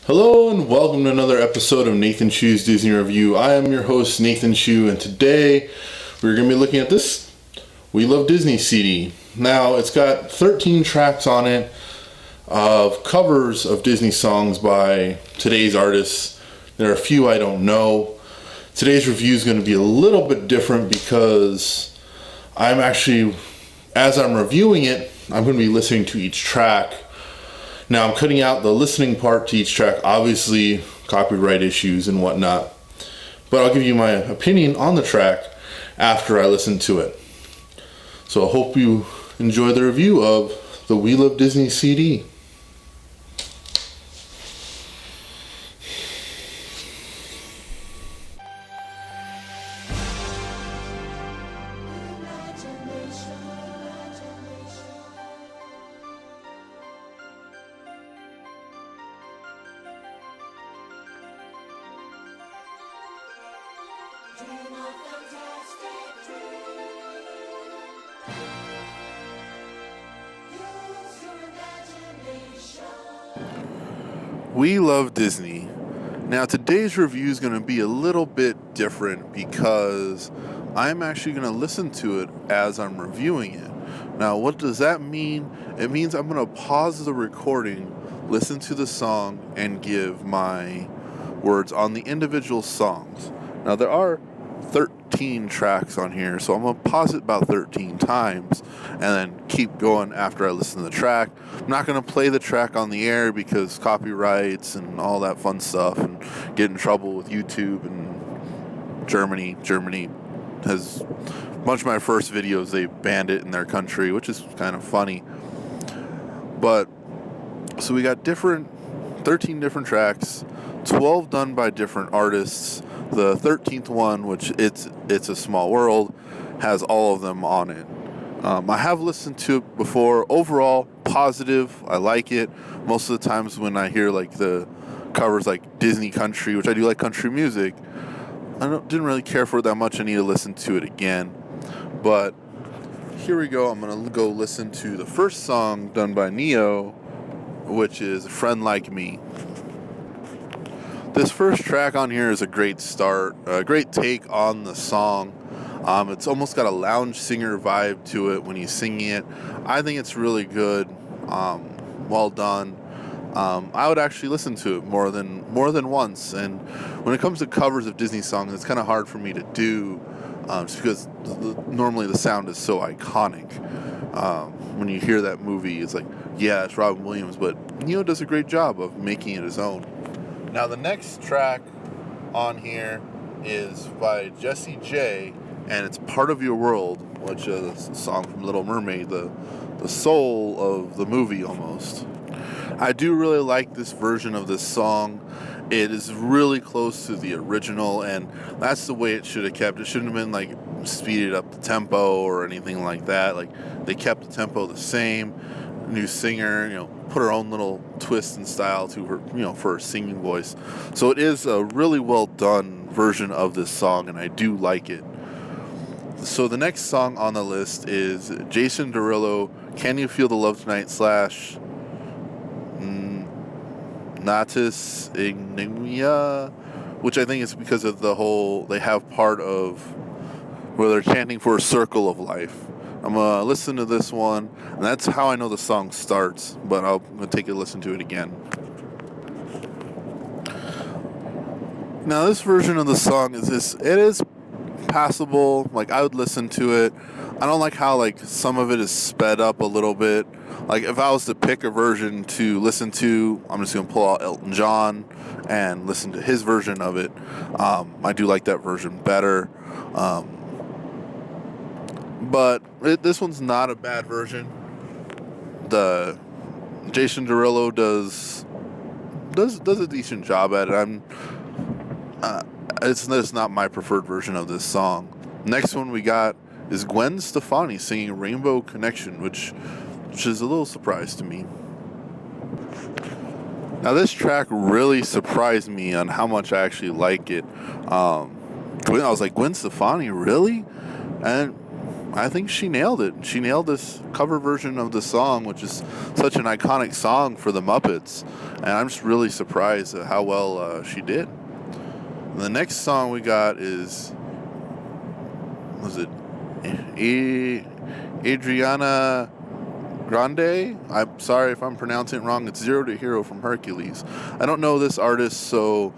Hello and welcome to another episode of Nathanchu's Disney Review. I am your host Nathanchu, and today we're going to be looking at this We Love Disney CD. Now it's got 13 tracks on it of covers of Disney songs by today's artists. There are a few I don't know. Today's review is going to be a little bit different because as I'm reviewing it, I'm going to be listening to each track. Now I'm cutting out the listening part to each track, obviously copyright issues and whatnot. But I'll give you my opinion on the track after I listen to it. So I hope you enjoy the review of the We Love Disney CD. We Love Disney. Now today's review is going to be a little bit different because I'm actually going to listen to it as I'm reviewing it. Now what does that mean? It means I'm going to pause the recording, listen to the song, and give my words on the individual songs. Now there are 13 tracks on here, so I'm going to pause it about 13 times and then keep going after I listen to the track. I'm not going to play the track on the air because copyrights and all that fun stuff, and get in trouble with YouTube. And Germany has a bunch of my first videos, they banned it in their country, which is kind of funny. But so we got 13 different tracks, 12 done by different artists. The 13th one, which it's a Small World, has all of them on it. I have listened to it before. Overall, positive. I like it. Most of the times when I hear like the covers like Disney Country, which I do like country music, didn't really care for it that much. I need to listen to it again. But here we go. I'm going to go listen to the first song done by Neo, which is A Friend Like Me. This first track on here is a great start, a great take on the song. It's almost got a lounge singer vibe to it when he's singing it. I think it's really good, well done. I would actually listen to it more than once. And when it comes to covers of Disney songs, it's kind of hard for me to do, just because normally the sound is so iconic. When you hear that movie, it's like, yeah, it's Robin Williams, but Neo does a great job of making it his own. Now the next track on here is by Jessie J, and it's Part of Your World, which is a song from Little Mermaid, the soul of the movie almost. I do really like this version of this song. It is really close to the original, and that's the way it should have kept. It shouldn't have been like speeded up the tempo or anything like that. Like, they kept the tempo the same. New singer, put her own little twist and style to her, for her singing voice. So it is a really well done version of this song, and I do like it. So the next song on the list is Jason Derulo, Can You Feel the Love Tonight / Natus Ignitia, which I think is because of they have part of where they're chanting for a circle of life. I'm going to listen to this one, and that's how I know the song starts, but I'm going to take a listen to it again. Now, this version of the song it is passable. Like, I would listen to it. I don't like how, some of it is sped up a little bit. Like, if I was to pick a version to listen to, I'm just going to pull out Elton John and listen to his version of it. I do like that version better. But this one's not a bad version. The Jason Derulo does a decent job at it. It's not my preferred version of this song. Next one we got is Gwen Stefani singing Rainbow Connection, which is a little surprise to me. Now this track really surprised me on how much I actually like it. I was like, Gwen Stefani, really? And I think she nailed it. She nailed this cover version of the song, which is such an iconic song for the Muppets. And I'm just really surprised at how well she did. The next song we got is, was it Adriana Grande? I'm sorry if I'm pronouncing it wrong. It's Zero to Hero from Hercules. I don't know this artist, so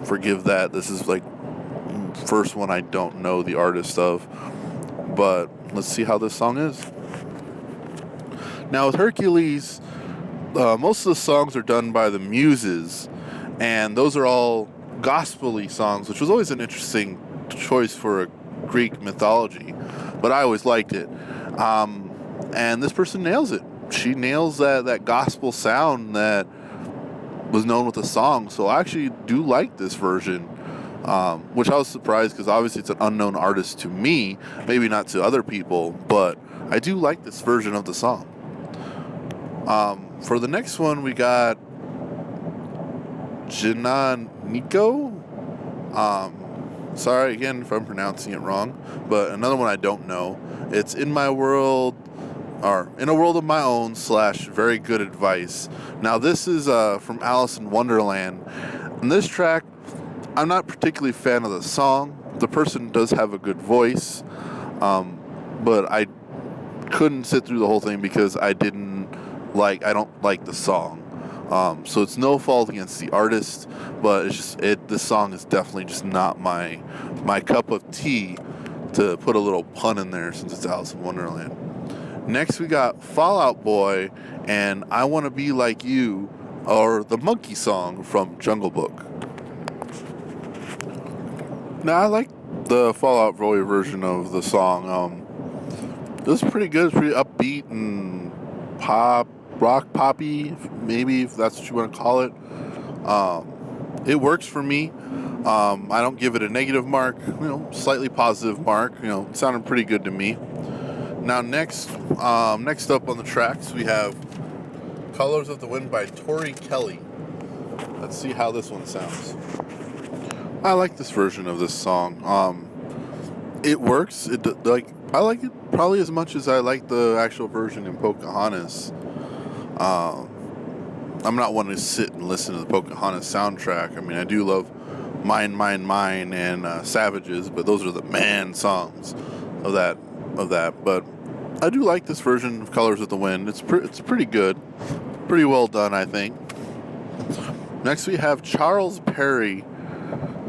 forgive that. This is like first one I don't know the artist of. But let's see how this song is. Now with Hercules, most of the songs are done by the Muses, and those are all gospel-y songs, which was always an interesting choice for a Greek mythology, but I always liked it. And this person nails it. She nails that gospel sound that was known with the song, so I actually do like this version, which I was surprised because obviously it's an unknown artist to me, maybe not to other people, but I do like this version of the song. For the next one, we got Nico. Sorry again if I'm pronouncing it wrong, but another one I don't know. It's In My World, or In a World of My Own / Very Good Advice. Now this is from Alice in Wonderland. And this track, I'm not particularly a fan of the song. The person does have a good voice, but I couldn't sit through the whole thing because I don't like the song. So it's no fault against the artist, but it's just this song is definitely just not my cup of tea, to put a little pun in there since it's Alice in Wonderland. Next we got Fall Out Boy and I Want to Be Like You, or the Monkey Song from Jungle Book. Now I like the Fall Out Boy version of the song. It was pretty good. It's pretty upbeat and rock poppy, maybe, if that's what you want to call it. It works for me. I don't give it a negative mark, slightly positive mark. It sounded pretty good to me. Now next up on the tracks we have Colors of the Wind by Tori Kelly. Let's see how this one sounds. I like this version of this song. It works. I like it probably as much as I like the actual version in Pocahontas. I'm not one to sit and listen to the Pocahontas soundtrack. I mean, I do love Mine, Mine, Mine and Savages, but those are the man songs of that. But I do like this version of Colors of the Wind. It's pretty good, pretty well done, I think. Next we have Charles Perry.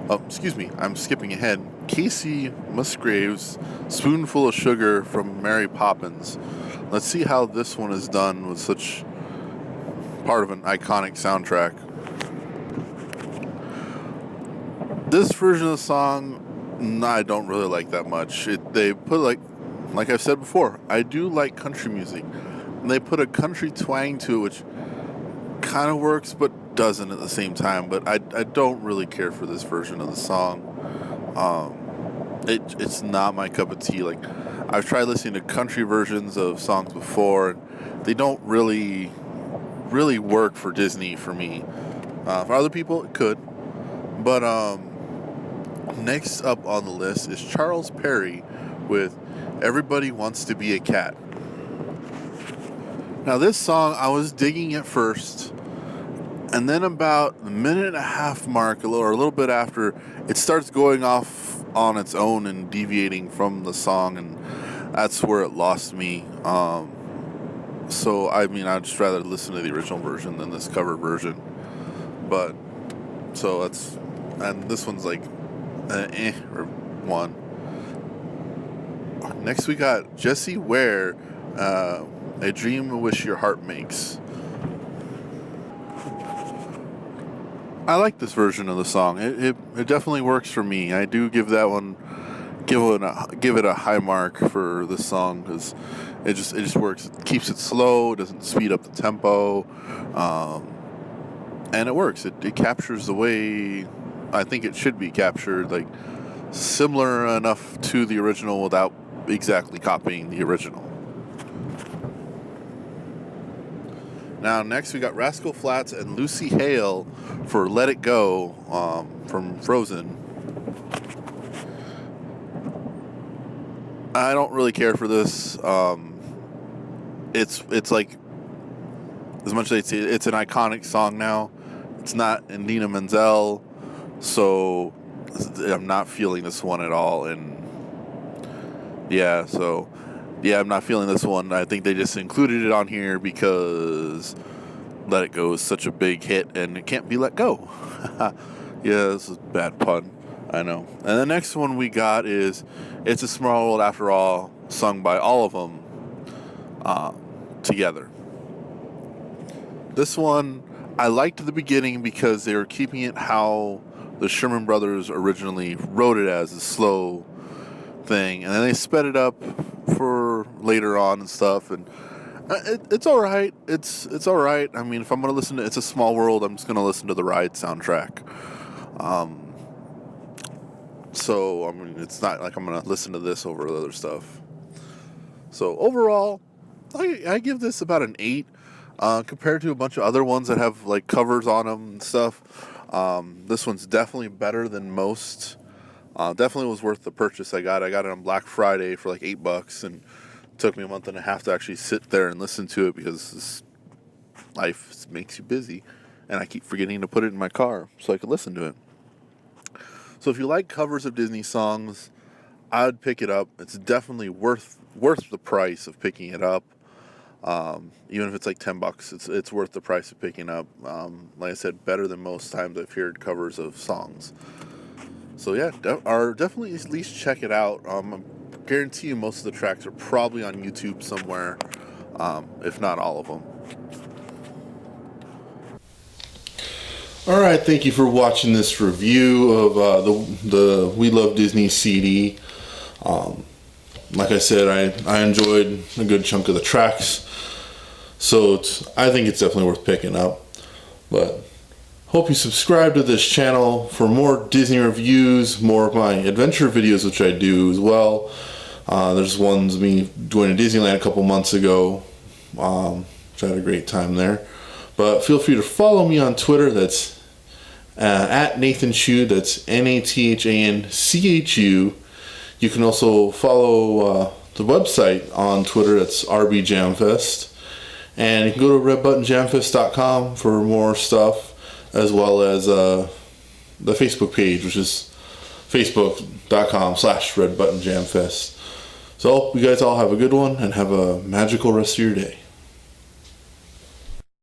Oh, excuse me, I'm skipping ahead. Casey Musgraves, Spoonful of Sugar from Mary Poppins. Let's see how this one is done with such part of an iconic soundtrack. This version of the song, I don't really like that much. They put like I've said before, I do like country music. And they put a country twang to it, which kind of works but doesn't at the same time. But I don't really care for this version of the song. It's not my cup of tea. Like, I've tried listening to country versions of songs before, and they don't really work for Disney for me. For other people, it could. But next up on the list is Charles Perry with Everybody Wants to Be a Cat. Now this song, I was digging at first, and then about the minute and a half mark, or a little bit after, it starts going off on its own and deviating from the song, and that's where it lost me. So, I mean, I'd just rather listen to the original version than this cover version. But, so and this one's like, or one. Next we got Jessie Ware, A Dream I Wish Your Heart Makes. I like this version of the song. It definitely works for me. I do give that one, give it a high mark for this song, because it just works. It keeps it slow, it doesn't speed up the tempo, and it works. It captures the way I think it should be captured, like similar enough to the original without exactly copying the original. Now next we got Rascal Flatts and Lucy Hale for Let It Go from Frozen. I don't really care for this. It's like, as much as they say it's an iconic song now, it's not Indina Menzel, so I'm not feeling this one at all. And I'm not feeling this one. I think they just included it on here because Let It Go is such a big hit and it can't be let go. Yeah, this is a bad pun, I know. And the next one we got is It's a Small World After All, sung by all of them together. This one I liked at the beginning because they were keeping it how the Sherman Brothers originally wrote it, as a slow thing, and then they sped it up for later on and stuff, and it's all right. It's all right. I mean, if I'm gonna listen to It's a Small World, I'm just gonna listen to the Ride soundtrack. So I mean, it's not like I'm gonna listen to this over the other stuff. So overall, I give this about an 8 compared to a bunch of other ones that have like covers on them and stuff. This one's definitely better than most. Definitely was worth the purchase. I got it on Black Friday for like $8, and it took me a month and a half to actually sit there and listen to it because life makes you busy, and I keep forgetting to put it in my car so I could listen to it. So if you like covers of Disney songs, I'd pick it up. It's definitely worth the price of picking it up. Even if it's like $10, it's worth the price of picking up. Like I said, better than most times I've heard covers of songs. So yeah, definitely at least check it out. I guarantee you most of the tracks are probably on YouTube somewhere, if not all of them. All right, thank you for watching this review of the We Love Disney CD. Like I said, I enjoyed a good chunk of the tracks, so I think it's definitely worth picking up. But hope you subscribe to this channel for more Disney reviews, more of my adventure videos, which I do as well. There's ones of me going to Disneyland a couple months ago, which I had a great time there. But feel free to follow me on Twitter. That's at Nathanchu. That's NATHANCHU. You can also follow the website on Twitter. That's RBJamFest. And you can go to redbuttonjamfest.com for more stuff, as well as the Facebook page, which is facebook.com/redbuttonjamfest. So you guys all have a good one and have a magical rest of your day.